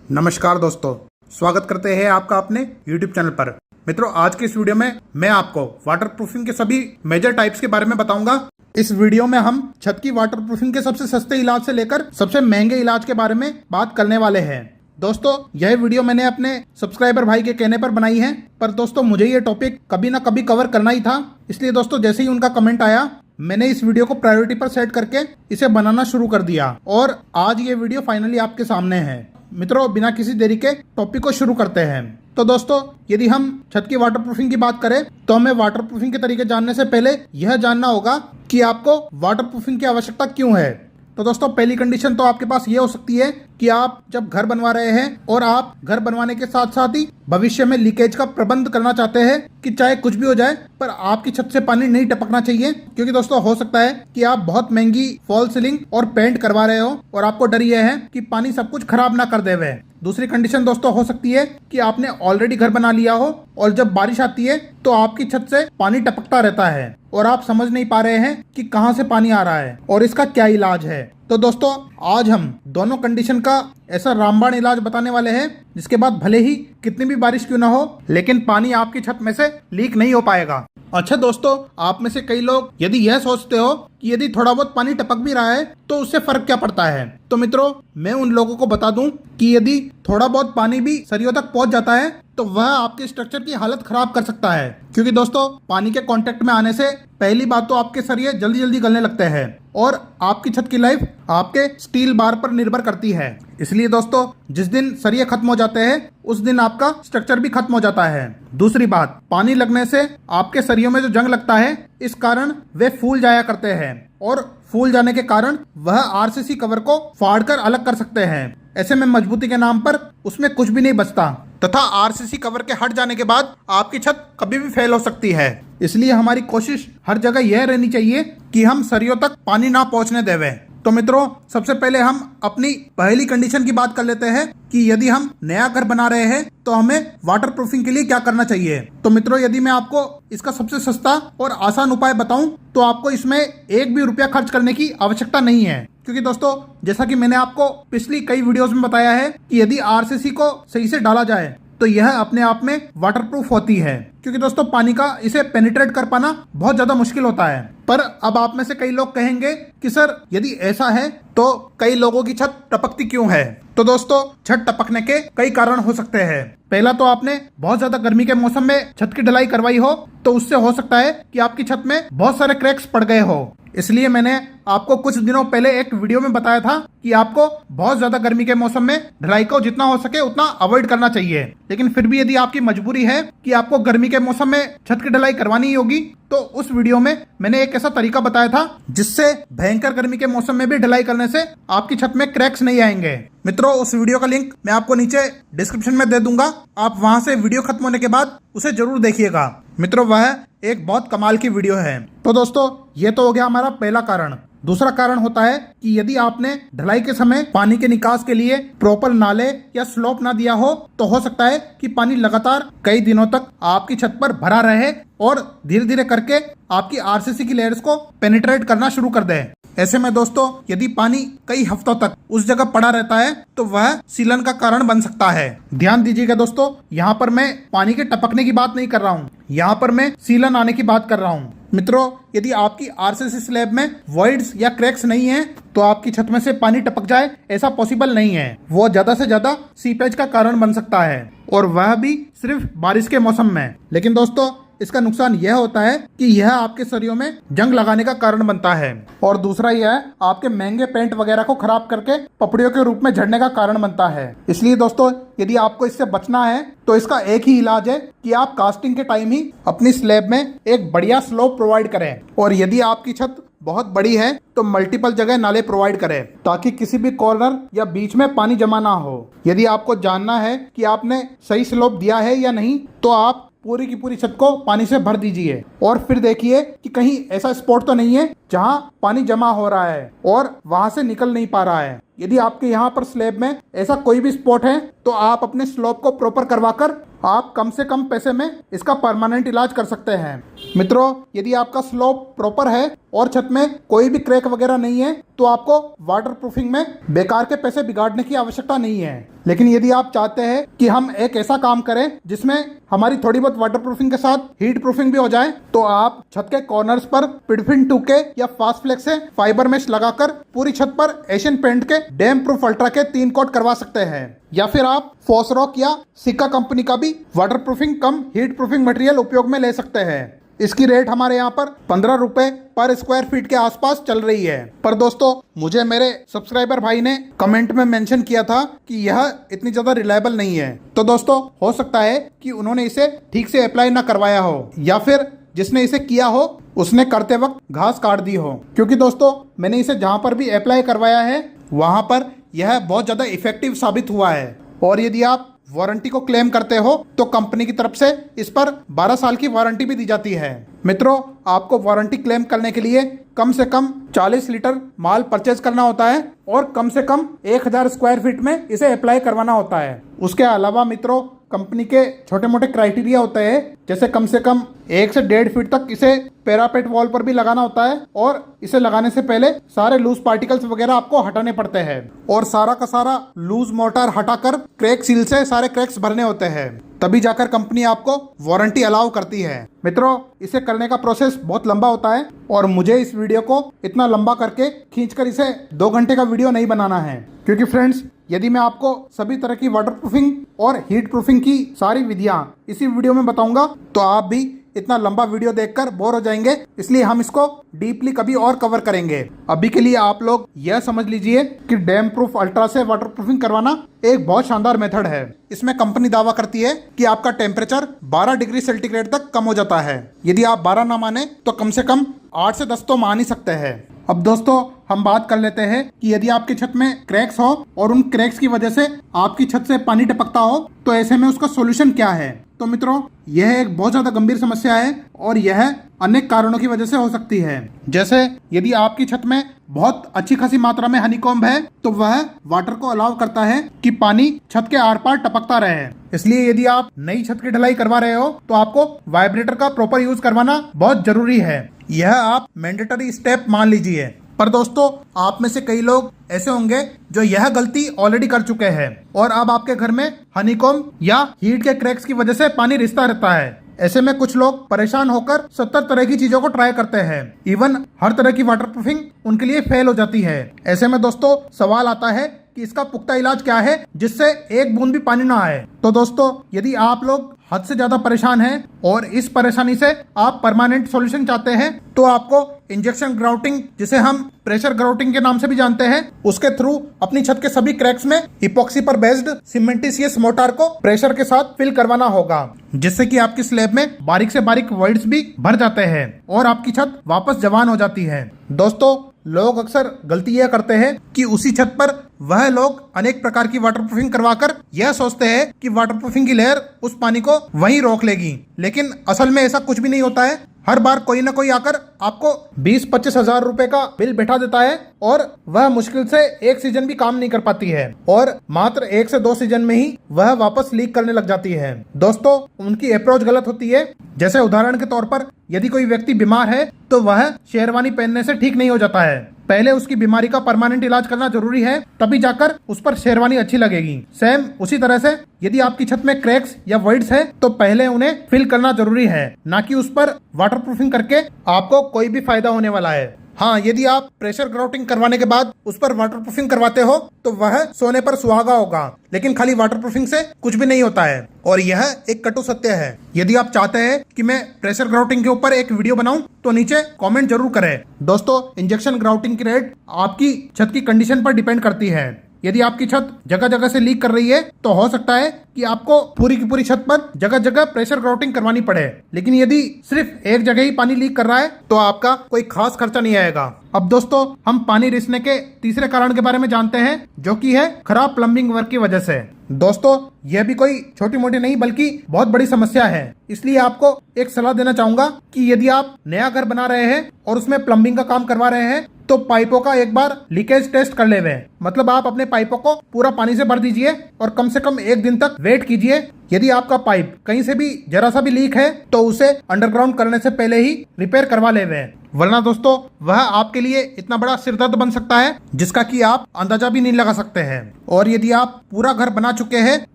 नमस्कार दोस्तों, स्वागत करते हैं आपका अपने YouTube चैनल पर। मित्रों, आज के इस वीडियो में मैं आपको वाटरप्रूफिंग के सभी मेजर टाइप्स के बारे में बताऊंगा। इस वीडियो में हम छत की वाटरप्रूफिंग के सबसे सस्ते इलाज से लेकर सबसे महंगे इलाज के बारे में बात करने वाले हैं। दोस्तों, यह वीडियो मैंने अपने सब्सक्राइबर भाई के कहने पर बनाई है, पर दोस्तों मुझे ये टॉपिक कभी ना कभी कवर करना ही था। इसलिए दोस्तों जैसे ही उनका कमेंट आया, मैंने इस वीडियो को प्रायोरिटी पर सेट करके इसे बनाना शुरू कर दिया और आज ये वीडियो फाइनली आपके सामने है। मित्रों, बिना किसी देरी के टॉपिक को शुरू करते हैं। तो दोस्तों, यदि हम छत की वाटरप्रूफिंग की बात करें तो हमें वाटरप्रूफिंग के तरीके जानने से पहले यह जानना होगा कि आपको वाटरप्रूफिंग की आवश्यकता क्यों है। तो दोस्तों, पहली कंडीशन तो आपके पास ये हो सकती है कि आप जब घर बनवा रहे हैं और आप घर बनवाने के साथ साथ ही भविष्य में लीकेज का प्रबंध करना चाहते हैं कि चाहे कुछ भी हो जाए पर आपकी छत से पानी नहीं टपकना चाहिए। क्योंकि दोस्तों हो सकता है कि आप बहुत महंगी फॉल सीलिंग और पेंट करवा रहे हो और आपको डर यह है कि पानी सब कुछ खराब ना कर देवे। दूसरी कंडीशन दोस्तों हो सकती है कि आपने ऑलरेडी घर बना लिया हो और जब बारिश आती है तो आपकी छत से पानी टपकता रहता है और आप समझ नहीं पा रहे हैं कि कहां से पानी आ रहा है और इसका क्या इलाज है। तो दोस्तों, आज हम दोनों कंडीशन का ऐसा रामबाण इलाज बताने वाले हैं जिसके बाद भले ही कितनी भी बारिश क्यों ना हो, लेकिन पानी आपकी छत में से लीक नहीं हो पाएगा। अच्छा दोस्तों, आप में से कई लोग यदि यह सोचते हो कि यदि थोड़ा बहुत पानी टपक भी रहा है तो उससे फर्क क्या पड़ता है, तो मित्रों मैं उन लोगों को बता दूं कि यदि थोड़ा बहुत पानी भी सरियों तक पहुंच जाता है तो वह आपके स्ट्रक्चर की हालत खराब कर सकता है। क्योंकि दोस्तों पानी के कांटेक्ट में आने से पहली बात तो आपके सरिये जल्दी जल्दी गलने लगते हैं और आपकी छत की लाइफ आपके स्टील बार पर निर्भर करती है। इसलिए दोस्तों जिस दिन सरिये खत्म हो जाते हैं उस दिन आपका स्ट्रक्चर भी खत्म हो जाता है। दूसरी बात, पानी लगने से आपके सरियों में जो जंग लगता है इस कारण वे फूल जाया करते हैं और फूल जाने के कारण वह आरसीसी कवर को फाड़कर अलग कर सकते हैं। ऐसे में मजबूती के नाम पर उसमें कुछ भी नहीं बचता तथा आरसीसी कवर के हट जाने के बाद आपकी छत कभी भी फेल हो सकती है। इसलिए हमारी कोशिश हर जगह यह रहनी चाहिए कि हम सरियों तक पानी ना पहुंचने देवें। तो मित्रों, सबसे पहले हम अपनी पहली कंडीशन की बात कर लेते हैं कि यदि हम नया घर बना रहे हैं तो हमें वाटरप्रूफिंग के लिए क्या करना चाहिए। तो मित्रों, यदि मैं आपको इसका सबसे सस्ता और आसान उपाय बताऊं तो आपको इसमें एक भी रुपया खर्च करने की आवश्यकता नहीं है। क्योंकि दोस्तों जैसा कि मैंने आपको पिछली कई वीडियोस में बताया है कि यदि आरसीसी को सही से डाला जाए तो यह अपने आप में वाटरप्रूफ होती है। क्योंकि दोस्तों पानी का इसे पेनिट्रेट कर पाना बहुत ज्यादा मुश्किल होता है। पर अब आप में से कई लोग कहेंगे कि सर यदि ऐसा है तो कई लोगों की छत टपकती क्यों है। तो दोस्तों छत टपकने के कई कारण हो सकते हैं। पहला तो आपने बहुत ज्यादा गर्मी के मौसम में छत की ढलाई करवाई हो तो उससे हो सकता है कि आपकी छत में बहुत सारे क्रैक्स पड़ गए हो। इसलिए मैंने आपको कुछ दिनों पहले एक वीडियो में बताया था कि आपको बहुत ज्यादा गर्मी के मौसम में ढलाई को जितना हो सके उतना अवॉइड करना चाहिए। लेकिन फिर भी यदि आपकी मजबूरी है कि आपको गर्मी के मौसम में छत की ढलाई करवानी ही होगी तो उस वीडियो में मैंने एक ऐसा तरीका बताया था जिससे भयंकर गर्मी के मौसम में भी ढलाई करने से आपकी छत में क्रैक्स नहीं आएंगे। मित्रों, उस वीडियो का लिंक मैं आपको नीचे डिस्क्रिप्शन में दे दूंगा, आप वहां से वीडियो खत्म होने के बाद उसे जरूर देखिएगा। मित्रों, वह एक बहुत कमाल की वीडियो है। तो दोस्तों ये तो हो गया हमारा पहला कारण। दूसरा कारण होता है कि यदि आपने ढलाई के समय पानी के निकास के लिए प्रॉपर नाले या स्लोप ना दिया हो तो हो सकता है कि पानी लगातार कई दिनों तक आपकी छत पर भरा रहे और धीरे धीरे करके आपकी आरसीसी की लेयर्स को पेनिट्रेट करना शुरू कर दे। ऐसे में दोस्तों यदि पानी कई हफ्तों तक उस जगह पड़ा रहता है तो वह सीलन का कारण बन सकता है। ध्यान दीजिएगा दोस्तों, यहाँ पर मैं पानी के टपकने की बात नहीं कर रहा हूँ, यहाँ पर मैं सीलन आने की बात कर रहा हूँ। मित्रों, यदि आपकी आरसीसी स्लैब में वॉइड्स या क्रैक्स नहीं है तो आपकी छत में से पानी टपक जाए ऐसा पॉसिबल नहीं है। वो ज्यादा से ज्यादा सीपेज का कारण बन सकता है और वह भी सिर्फ बारिश के मौसम में। लेकिन दोस्तों इसका नुकसान यह होता है कि यह आपके सरियों में जंग लगाने का कारण बनता है और दूसरा यह आपके महंगे पेंट वगैरह को खराब करके पपड़ियों के रूप में झड़ने का कारण बनता है। इसलिए दोस्तों यदि आपको इससे बचना है तो इसका एक ही इलाज है कि आप कास्टिंग के टाइम ही अपनी स्लैब में एक बढ़िया स्लोप प्रोवाइड करें और यदि आपकी छत बहुत बड़ी है तो मल्टीपल जगह नाले प्रोवाइड करें ताकि किसी भी कॉर्नर या बीच में पानी जमा ना हो। यदि आपको जानना है कि आपने सही स्लोप दिया है या नहीं तो आप पूरी की पूरी छत को पानी से भर दीजिए और फिर देखिए कि कहीं ऐसा स्पॉट तो नहीं है जहां पानी जमा हो रहा है और वहां से निकल नहीं पा रहा है। यदि आपके यहाँ पर स्लैब में ऐसा कोई भी स्पॉट है तो आप अपने स्लोप को प्रॉपर करवाकर आप कम से कम पैसे में इसका परमानेंट इलाज कर सकते हैं। मित्रों, यदि आपका स्लोप प्रॉपर है और छत में कोई भी क्रैक वगैरह नहीं है तो आपको वाटरप्रूफिंग में बेकार के पैसे बिगाड़ने की आवश्यकता नहीं है। लेकिन यदि आप चाहते हैं कि हम एक ऐसा काम करें जिसमें हमारी थोड़ी बहुत वाटरप्रूफिंग के साथ हीट प्रूफिंग भी हो जाए, तो आप छत के कॉर्नर्स पर पिडफिन 2K या फास्ट फ्लेक्स से फाइबर मेश लगाकर पूरी छत पर एशियन पेंट के डैम प्रूफ अल्ट्रा के 3 कोट करवा सकते हैं। या फिर आप फॉसरॉक या सिक्का कंपनी का भी वाटरप्रूफिंग कम हीट प्रूफिंग मटेरियल उपयोग में ले सकते हैं। इसकी रेट हमारे यहाँ पर 15 रुपए पर स्क्वायर फीट के आसपास चल रही है। पर दोस्तों, मुझे मेरे सब्सक्राइबर भाई ने कमेंट में मेंशन किया था कि यह इतनी ज्यादा रिलायबल नहीं है। तो दोस्तों, हो सकता है कि उन्होंने इसे ठीक से अप्लाई ना करवाया हो, या फिर जिसने इसे किया हो उसने करते वक्त घास काट दी हो। क्योंकि दोस्तों, मैंने इसे जहां पर भी अप्लाई करवाया है वहां पर यह बहुत ज्यादा इफेक्टिव साबित हुआ है। और यदि आप वारंटी को क्लेम करते हो तो कंपनी की तरफ से इस पर 12 साल की वारंटी भी दी जाती है। मित्रों, आपको वारंटी क्लेम करने के लिए कम से कम 40 लीटर माल परचेज करना होता है और कम से कम 1000 स्क्वायर फीट में इसे अप्लाई करवाना होता है। उसके अलावा मित्रों, कंपनी के छोटे मोटे क्राइटेरिया होते हैं, जैसे कम से कम 1 से 1.5 फीट तक इसे पैरापेट वॉल पर भी लगाना होता है और इसे लगाने से पहले सारे लूज पार्टिकल्स वगैरह आपको हटाने पड़ते हैं और सारा का सारा लूज मोर्टार हटाकर क्रैक सील से सारे क्रैक्स भरने होते हैं, तभी जाकर कंपनी आपको वारंटी अलाउ करती है। मित्रों, इसे करने का प्रोसेस बहुत लंबा होता है और मुझे इस वीडियो को इतना लंबा करके खींचकर इसे 2 घंटे का वीडियो नहीं बनाना है। क्योंकि फ्रेंड्स, यदि मैं आपको सभी तरह की वाटरप्रूफिंग और हीट प्रूफिंग की सारी विधियां इसी वीडियो में बताऊंगा तो आप भी इतना लंबा वीडियो देखकर बोर हो जाएंगे। इसलिए हम इसको डीपली कभी और कवर करेंगे। अभी के लिए आप लोग यह समझ लीजिए कि डैम प्रूफ अल्ट्रा से वाटरप्रूफिंग करवाना एक बहुत शानदार मेथड है। इसमें कंपनी दावा करती है कि आपका टेम्परेचर 12 डिग्री सेंटीग्रेड तक कम हो जाता है। यदि आप 12 ना माने तो कम से कम 8 से 10 तो मान ही सकते हैं। अब दोस्तों, हम बात कर लेते हैं कि यदि आपकी छत में क्रैक्स हो और उन क्रैक्स की वजह से आपकी छत से पानी टपकता हो तो ऐसे में उसका सॉल्यूशन क्या है। तो मित्रों, यह एक बहुत ज्यादा गंभीर समस्या है और यह अनेक कारणों की वजह से हो सकती है। जैसे यदि आपकी छत में बहुत अच्छी खासी मात्रा में हनीकॉम्ब है तो वह वाटर को अलाउ करता है कि पानी छत के आर पार टपकता रहे। इसलिए यदि आप नई छत की ढलाई करवा रहे हो तो आपको वाइब्रेटर का प्रॉपर यूज करवाना बहुत जरूरी है। यह आप मैंडेटरी स्टेप मान लीजिए। पर दोस्तों, आप में से कई लोग ऐसे होंगे जो यह गलती ऑलरेडी कर चुके हैं और अब आपके घर में हनीकॉम्ब या हीट के क्रैक्स की वजह से पानी रिसता रहता है। ऐसे में कुछ लोग परेशान होकर 70 तरह की चीजों को ट्राई करते हैं। इवन हर तरह की वाटरप्रूफिंग उनके लिए फेल हो जाती है। ऐसे में दोस्तों, सवाल आता है कि इसका पुख्ता इलाज क्या है जिससे एक बूंद भी पानी ना आए। तो दोस्तों, यदि आप लोग हद से ज्यादा परेशान हैं और इस परेशानी से आप परमानेंट सॉल्यूशन चाहते हैं तो आपको इंजेक्शन ग्राउटिंग, जिसे हम प्रेशर ग्राउटिंग के नाम से भी जानते हैं, उसके थ्रू अपनी छत के सभी क्रैक्स में इपॉक्सी पर बेस्ड सीमेंटिशियस मोर्टार को प्रेशर के साथ फिल करवाना होगा, जिससे कि आपकी स्लैब में बारीक से बारीक वॉइड्स भी भर जाते हैं और आपकी छत वापस जवान हो जाती है। दोस्तों, लोग अक्सर गलती यह करते हैं कि उसी छत पर वह लोग अनेक प्रकार की वाटरप्रूफिंग करवाकर यह सोचते हैं कि वाटरप्रूफिंग की लहर उस पानी को वहीं रोक लेगी, लेकिन असल में ऐसा कुछ भी नहीं होता है। हर बार कोई ना कोई आकर आपको 20-25 हजार रुपए का बिल बैठा देता है और वह मुश्किल से एक सीजन भी काम नहीं कर पाती है और मात्र 1 से 2 सीजन में ही वह वापस लीक करने लग जाती है। दोस्तों, उनकी अप्रोच गलत होती है। जैसे उदाहरण के तौर पर, यदि कोई व्यक्ति बीमार है तो वह शेरवानी पहनने से ठीक नहीं हो जाता है। पहले उसकी बीमारी का परमानेंट इलाज करना जरूरी है, तभी जाकर उस पर शेरवानी अच्छी लगेगी। सेम उसी तरह से यदि आपकी छत में क्रैक्स या वॉइड्स है तो पहले उन्हें फिल करना जरूरी है, ना कि उस पर वाटरप्रूफिंग करके आपको कोई भी फायदा होने वाला है। हाँ, यदि आप प्रेशर ग्राउटिंग करवाने के बाद उस पर वाटरप्रूफिंग करवाते हो तो वह सोने पर सुहागा होगा, लेकिन खाली वाटरप्रूफिंग से कुछ भी नहीं होता है और यह एक कटु सत्य है। यदि आप चाहते हैं कि मैं प्रेशर ग्राउटिंग के ऊपर एक वीडियो बनाऊं तो नीचे कमेंट जरूर करें। दोस्तों, इंजेक्शन ग्राउटिंग की रेट आपकी छत की कंडीशन पर डिपेंड करती है। यदि आपकी छत जगह जगह से लीक कर रही है तो हो सकता है कि आपको पूरी की पूरी छत पर जगह जगह प्रेशर ग्राउटिंग करवानी पड़े, लेकिन यदि सिर्फ एक जगह ही पानी लीक कर रहा है तो आपका कोई खास खर्चा नहीं आएगा। अब दोस्तों, हम पानी रिसने के तीसरे कारण के बारे में जानते हैं, जो कि है खराब प्लम्बिंग वर्क की वजह से। दोस्तों, यह भी कोई छोटी मोटी नहीं बल्कि बहुत बड़ी समस्या है। इसलिए आपको एक सलाह देना चाहूंगा कि यदि आप नया घर बना रहे हैं और उसमें प्लम्बिंग का काम करवा रहे हैं तो पाइपों का एक बार लीकेज टेस्ट कर ले वे। मतलब आप अपने पाइपों को पूरा पानी से भर दीजिए और कम से कम 1 दिन तक वेट कीजिए। यदि आपका पाइप कहीं से भी जरा सा भी लीक है तो उसे अंडरग्राउंड करने से पहले ही रिपेयर करवा ले वे, वरना दोस्तों वह आपके लिए इतना बड़ा सिरदर्द बन सकता है जिसका कि आप अंदाजा भी नहीं लगा सकते हैं। और यदि आप पूरा घर बना चुके हैं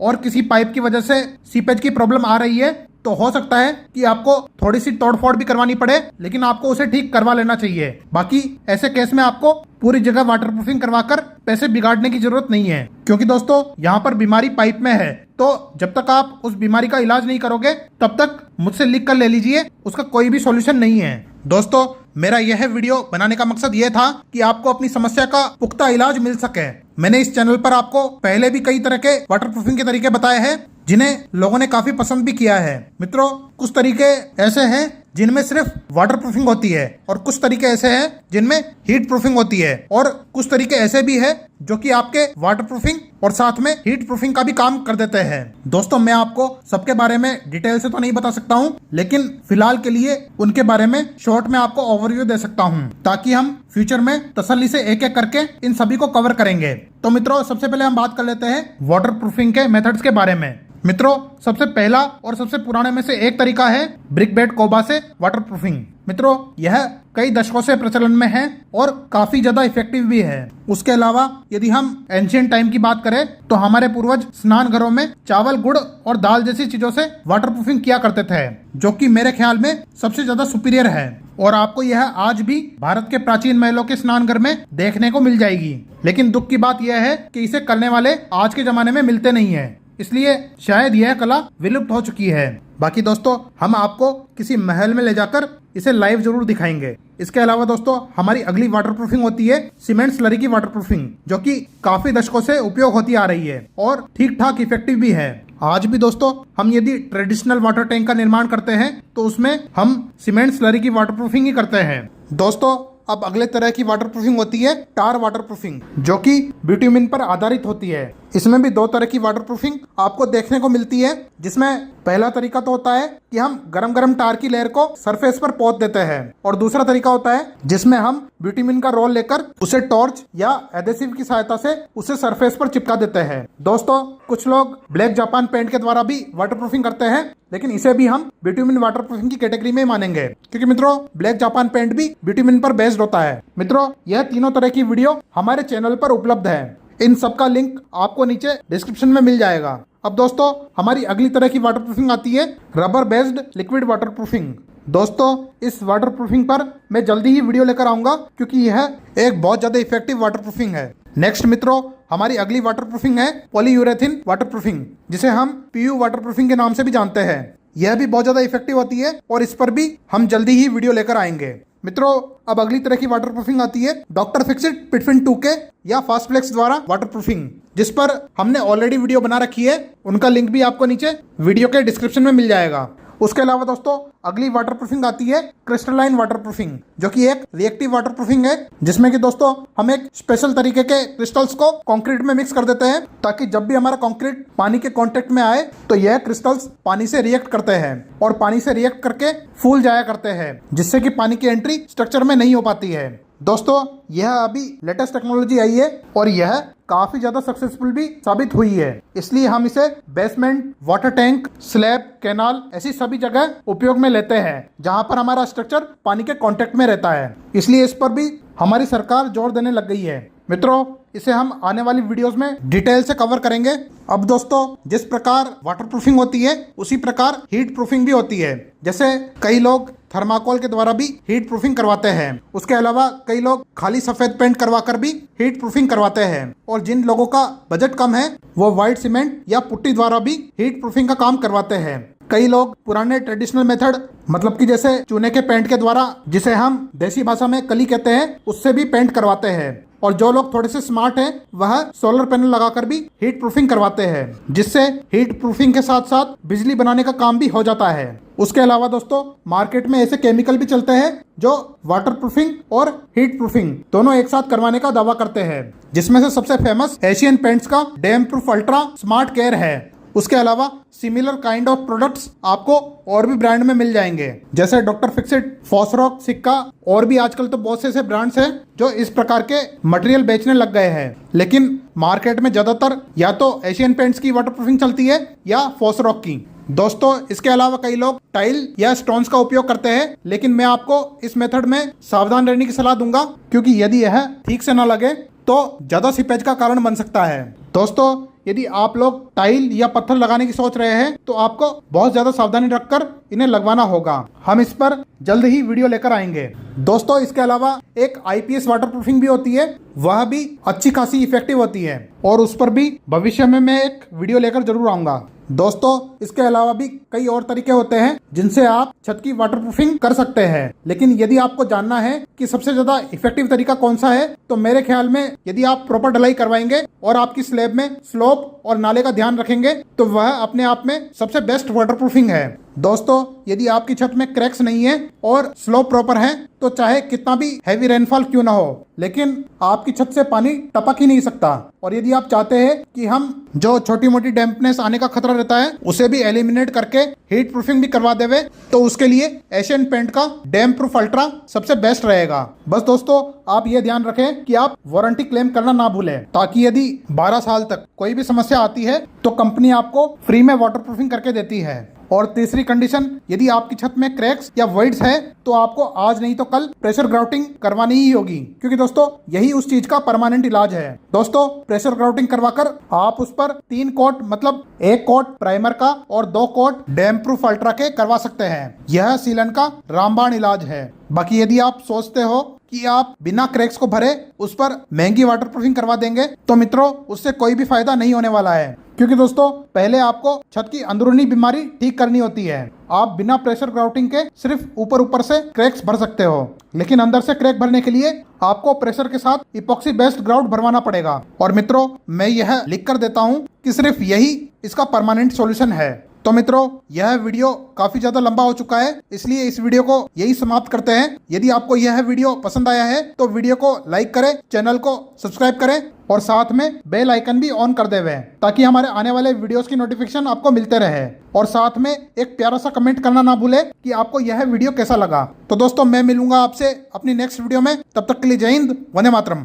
और किसी पाइप की वजह से सीपेज की प्रॉब्लम आ रही है तो हो सकता है कि आपको थोड़ी सी तोड़फोड़ भी करवानी पड़े, लेकिन आपको उसे ठीक करवा लेना चाहिए। बाकी ऐसे केस में आपको पूरी जगह वाटरप्रूफिंग करवाकर पैसे बिगाड़ने की जरूरत नहीं है, क्योंकि दोस्तों यहाँ पर बीमारी पाइप में है। तो जब तक आप उस बीमारी का इलाज नहीं करोगे तब तक मुझसे लिख कर ले लीजिए, उसका कोई भी सॉल्यूशन नहीं है। दोस्तों मेरा यह वीडियो बनाने का मकसद यह था कि आपको अपनी समस्या का पुख्ता इलाज मिल सके। मैंने इस चैनल पर आपको पहले भी कई तरह के वाटरप्रूफिंग के तरीके बताए हैं जिन्हें लोगों ने काफी पसंद भी किया है। मित्रों कुछ तरीके ऐसे हैं जिनमें सिर्फ वाटरप्रूफिंग होती है और कुछ तरीके ऐसे हैं जिनमें हीट प्रूफिंग होती है और कुछ तरीके ऐसे भी है जो कि आपके वाटरप्रूफिंग और साथ में हीट प्रूफिंग का भी काम कर देते हैं। दोस्तों मैं आपको सबके बारे में डिटेल से तो नहीं बता सकता हूँ, लेकिन फिलहाल के लिए उनके बारे में शॉर्ट में आपको ओवरव्यू दे सकता हूँ, ताकि हम फ्यूचर में तसल्ली से एक एक करके इन सभी को कवर करेंगे। तो मित्रों सबसे पहले हम बात कर लेते हैं वाटरप्रूफिंग के मेथड्स के बारे में। मित्रों सबसे पहला और सबसे पुराने में से एक तरीका है ब्रिक बेड कोबा से वाटरप्रूफिंग। मित्रों यह कई दशकों से प्रचलन में है और काफी ज्यादा इफेक्टिव भी है। उसके अलावा यदि हम एंशियंट टाइम की बात करें तो हमारे पूर्वज स्नान घरों में चावल, गुड़ और दाल जैसी चीजों से वाटरप्रूफिंग किया करते थे, जो कि मेरे ख्याल में सबसे ज्यादा सुपीरियर है। और आपको यह आज भी भारत के प्राचीन महलों के स्नान घर में देखने को मिल जाएगी। लेकिन दुख की बात यह है कि इसे करने वाले आज के जमाने में मिलते नहीं है, इसलिए शायद यह कला विलुप्त हो चुकी है। बाकी दोस्तों हम आपको किसी महल में ले जाकर इसे लाइव जरूर दिखाएंगे। इसके अलावा दोस्तों हमारी अगली वाटरप्रूफिंग होती है सीमेंट स्लरी की वाटरप्रूफिंग, जो कि काफी दशकों से उपयोग होती आ रही है और ठीक ठाक इफेक्टिव भी है। आज भी दोस्तों हम यदि ट्रेडिशनल वाटर टैंक का निर्माण करते हैं तो उसमें हम सीमेंट स्लरी की वाटरप्रूफिंग ही करते हैं। दोस्तों अब अगले तरह की वाटरप्रूफिंग होती है टार वाटरप्रूफिंग, जो कि बिट्यूमिन पर आधारित होती है। इसमें भी 2 तरह की वाटरप्रूफिंग आपको देखने को मिलती है, जिसमें पहला तरीका तो होता है कि हम गरम गरम टार की लेयर को सरफेस पर पोत देते हैं, और दूसरा तरीका होता है जिसमें हम बिट्यूमिन का रोल लेकर उसे टॉर्च या एडेसिव की सहायता से उसे सरफेस पर चिपका देते हैं। दोस्तों कुछ लोग ब्लैक जापान पेंट के द्वारा भी वाटरप्रूफिंग करते हैं, लेकिन इसे भी हम बिट्यूमिन वाटरप्रूफिंग की कैटेगरी में मानेंगे, क्योंकि मित्रों ब्लैक जापान पेंट भी बिट्यूमिन पर बेस्ड होता है। मित्रों यह तीनों तरह की वीडियो हमारे चैनल पर उपलब्ध है, इन सब का लिंक आपको नीचे डिस्क्रिप्शन में मिल जाएगा। अब दोस्तों हमारी अगली तरह की वाटरप्रूफिंग आती है रबर बेस्ड लिक्विड वाटरप्रूफिंग। दोस्तों इस वाटरप्रूफिंग पर मैं जल्दी ही वीडियो लेकर आऊंगा, क्योंकि यह एक बहुत ज्यादा इफेक्टिव वाटरप्रूफिंग है। नेक्स्ट मित्रों हमारी अगली वाटरप्रूफिंग है पॉलीयूरेथिन वाटरप्रूफिंग, जिसे हम पीयू वाटरप्रूफिंग के नाम से भी जानते हैं। यह भी बहुत ज्यादा इफेक्टिव होती है और इस पर भी हम जल्दी ही वीडियो लेकर आएंगे। मित्रों अब अगली तरह की वाटरप्रूफिंग आती है डॉक्टर फिक्सिट पिटफिन 2K या फास्टफ्लेक्स द्वारा वाटरप्रूफिंग, जिस पर हमने ऑलरेडी वीडियो बना रखी है। उनका लिंक भी आपको नीचे वीडियो के डिस्क्रिप्शन में मिल जाएगा। उसके अलावा दोस्तों अगली वाटरप्रूफिंग आती है क्रिस्टलाइन वाटरप्रूफिंग, जो कि एक रिएक्टिव वाटरप्रूफिंग है, जिसमें कि दोस्तों हम एक स्पेशल तरीके के क्रिस्टल्स को कंक्रीट में मिक्स कर देते हैं, ताकि जब भी हमारा कंक्रीट पानी के कांटेक्ट में आए तो यह क्रिस्टल्स पानी से रिएक्ट करते हैं और पानी से रिएक्ट करके फूल जाया करते हैं, जिससे कि पानी की एंट्री स्ट्रक्चर में नहीं हो पाती है। दोस्तों यह अभी लेटेस्ट टेक्नोलॉजी आई है और यह काफी ज्यादा सक्सेसफुल भी साबित हुई है, इसलिए हम इसे basement, water tank, slab, canal ऐसी सभी जगह उपयोग में लेते हैं जहां पर हमारा स्ट्रक्चर पानी के कांटेक्ट में रहता है। इसलिए इस पर भी हमारी सरकार जोर देने लग गई है। मित्रों इसे हम आने वाली वीडियोस में डिटेल से कवर करेंगे। अब दोस्तों जिस प्रकार वाटरप्रूफिंग होती है उसी प्रकार हीट प्रूफिंग भी होती है। जैसे कई लोग थर्माकोल के द्वारा भी हीट प्रूफिंग करवाते हैं। उसके अलावा कई लोग खाली सफेद पेंट करवाकर भी हीट प्रूफिंग करवाते हैं, और जिन लोगों का बजट कम है वो व्हाइट सीमेंट या पुट्टी द्वारा भी हीट प्रूफिंग का काम करवाते हैं। कई लोग पुराने ट्रेडिशनल मेथड मतलब कि जैसे चूने के पेंट के द्वारा, जिसे हम देसी भाषा में कली कहते हैं, उससे भी पेंट करवाते हैं। और जो लोग थोड़े से स्मार्ट हैं वह सोलर पैनल लगाकर भी हीट प्रूफिंग करवाते हैं, जिससे हीट प्रूफिंग के साथ साथ बिजली बनाने का काम भी हो जाता है। उसके अलावा दोस्तों मार्केट में ऐसे केमिकल भी चलते हैं जो वाटर प्रूफिंग और हीट प्रूफिंग दोनों एक साथ करवाने का दावा करते हैं, जिसमें से सबसे फेमस एशियन पेंट्स का dam proof ultra smart care है। उसके अलावा सिमिलर काइंड ऑफ प्रोडक्ट्स आपको और भी ब्रांड में मिल जाएंगे, जैसे डॉक्टर फिक्सिट, फॉसरॉक, सिक्का और भी आजकल तो बहुत से ऐसे ब्रांड्स हैं जो इस प्रकार के मटेरियल बेचने लग गए हैं। लेकिन मार्केट में ज्यादातर या तो एशियन पेंट्स की वाटरप्रूफिंग चलती है या फॉसरॉक की। दोस्तों इसके अलावा कई लोग टाइल या स्टोन्स का उपयोग करते हैं, लेकिन मैं आपको इस मेथड में सावधान रहने की सलाह दूंगा, क्योंकि यदि यह ठीक से ना लगे तो ज्यादा सीपेज का कारण बन सकता है। दोस्तों यदि आप लोग टाइल या पत्थर लगाने की सोच रहे हैं तो आपको बहुत ज्यादा सावधानी रखकर इन्हें लगवाना होगा। हम इस पर जल्द ही वीडियो लेकर आएंगे। दोस्तों इसके अलावा एक आईपीएस वाटरप्रूफिंग भी होती है, वह भी अच्छी खासी इफेक्टिव होती है और उस पर भी भविष्य में मैं एक वीडियो लेकर जरूर आऊंगा। दोस्तों इसके अलावा भी कई और तरीके होते हैं जिनसे आप छत की वाटरप्रूफिंग कर सकते हैं, लेकिन यदि आपको जानना है कि सबसे ज्यादा इफेक्टिव तरीका कौन सा है तो मेरे ख्याल में यदि आप प्रॉपर ढलाई करवाएंगे और आपकी स्लैब में स्लोप और नाले का ध्यान रखेंगे तो वह अपने आप में सबसे बेस्ट वाटरप्रूफिंग है। दोस्तों यदि आपकी छत में क्रैक्स नहीं है और स्लोप प्रॉपर है तो चाहे कितना भी हैवी रेनफॉल क्यों ना हो, लेकिन आपकी छत से पानी टपक ही नहीं सकता। और यदि आप चाहते हैं कि हम जो छोटी मोटी डैम्पनेस आने का खतरा रहता है उसे भी एलिमिनेट करके हीट प्रूफिंग भी करवा देवे, तो उसके लिए एशियन पेंट का डैम्प प्रूफ अल्ट्रा सबसे बेस्ट रहेगा। बस दोस्तों आप ये ध्यान रखें कि आप वारंटी क्लेम करना ना भूलें, ताकि यदि 12 साल तक कोई भी समस्या आती है तो कंपनी आपको फ्री में वाटरप्रूफिंग करके देती है। और तीसरी कंडीशन, यदि आपकी छत में क्रैक्स या वॉइड्स है तो आपको आज नहीं तो कल प्रेशर ग्राउटिंग करवानी ही होगी, क्योंकि दोस्तों यही उस चीज का परमानेंट इलाज है। दोस्तों प्रेशर ग्राउटिंग करवाकर आप उस पर 3 कोट मतलब 1 कोट प्राइमर का और 2 कोट डैम्प प्रूफ अल्ट्रा के करवा सकते हैं। यह सीलन का रामबाण इलाज है। बाकी यदि आप सोचते हो कि आप बिना क्रैक्स को भरे उस पर महंगी वाटरप्रूफिंग करवा देंगे तो मित्रों उससे कोई भी फायदा नहीं होने वाला है, क्योंकि दोस्तों पहले आपको छत की अंदरूनी बीमारी ठीक करनी होती है। आप बिना प्रेशर ग्राउटिंग के सिर्फ ऊपर से क्रैक्स भर सकते हो, लेकिन अंदर से क्रैक भरने के लिए आपको प्रेशर के साथ इपॉक्सी बेस्ड ग्राउट भरवाना पड़ेगा। और मित्रों मैं यह लिख कर देता हूँ कि सिर्फ यही इसका परमानेंट सॉल्यूशन है। तो मित्रों यह वीडियो काफी ज्यादा लंबा हो चुका है, इसलिए इस वीडियो को यही समाप्त करते हैं। यदि आपको यह वीडियो पसंद आया है तो वीडियो को लाइक करें, चैनल को सब्सक्राइब करें और साथ में बेल आइकन भी ऑन कर देवे, ताकि हमारे आने वाले वीडियोस की नोटिफिकेशन आपको मिलते रहे। और साथ में एक प्यारा सा कमेंट करना ना भूले कि आपको यह वीडियो कैसा लगा। तो दोस्तों मैं मिलूंगा आपसे अपनी नेक्स्ट वीडियो में, तब तक के लिए जय हिंद, वंदे मातरम।